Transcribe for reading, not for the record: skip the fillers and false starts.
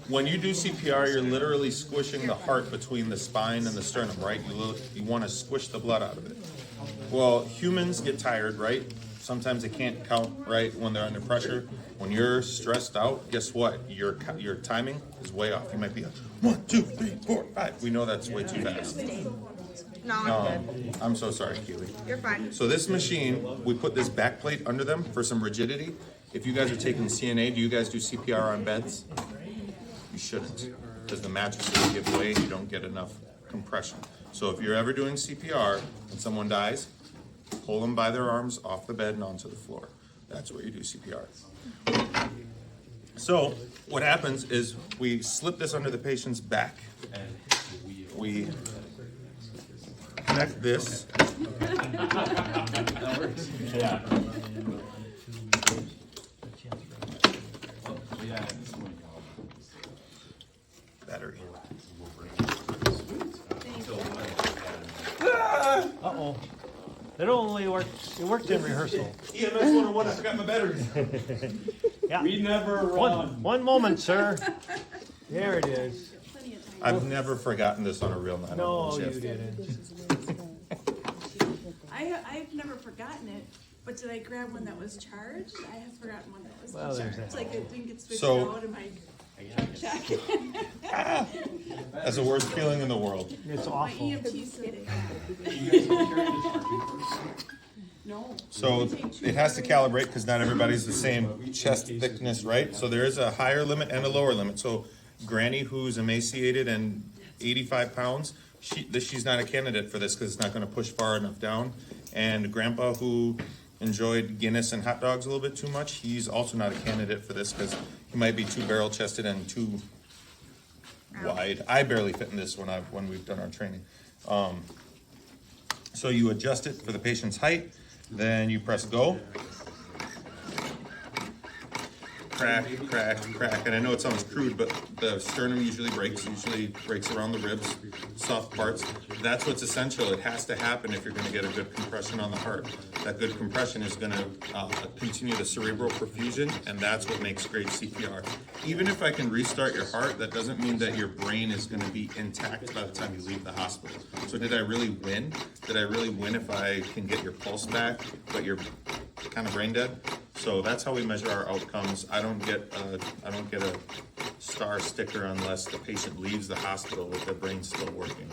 when you do CPR, you're literally squishing the heart between the spine and the sternum, right? You want to squish the blood out of it. Well, humans get tired, right? Sometimes they can't count, right, when they're under pressure. When you're stressed out, guess what? Your timing is way off. You might be like, 1, 2, 3, 4, 5. We know that's way too fast. No, I'm good. I'm so sorry, Keely. You're fine. So this machine, we put this back plate under them for some rigidity. If you guys are taking CNA, do you guys do CPR on beds? You shouldn't, because the mattresses give way and you don't get enough compression. So if you're ever doing CPR and someone dies, pull them by their arms off the bed and onto the floor. That's where you do CPR. So what happens is we slip this under the patient's back. We connect this. Battery. Uh-oh. It only worked. It worked in rehearsal. EMS 101, I forgot my batteries. Yeah. We never run. One moment, sir. There it is. I've never forgotten this on a real 911 No, shift. you didn't. I've never forgotten it, but did I grab one that was charged? I have forgotten one that was Well, there's charged. that. Like it didn't get switched So- out in my check. That's the worst feeling in the world. It's My awful. EMT said no. So it has to calibrate because not everybody's the same chest thickness, right? So there is a higher limit and a lower limit. So Granny, who's emaciated and 85 pounds, she's not a candidate for this because it's not going to push far enough down. And Grandpa, who enjoyed Guinness and hot dogs a little bit too much, he's also not a candidate for this because he might be too barrel chested and too wide. I barely fit in this when we've done our training. So you adjust it for the patient's height, then you press go. Crack, crack, crack. And I know it sounds crude, but the sternum usually breaks around the ribs, soft parts. That's what's essential. It has to happen if you're going to get a good compression on the heart. That good compression is going to continue the cerebral perfusion, and that's what makes great CPR. Even if I can restart your heart, that doesn't mean that your brain is going to be intact by the time you leave the hospital. So did I really win? Did I really win if I can get your pulse back, but you're kind of brain dead? So that's how we measure our outcomes. I don't get a star sticker unless the patient leaves the hospital with their brain still working.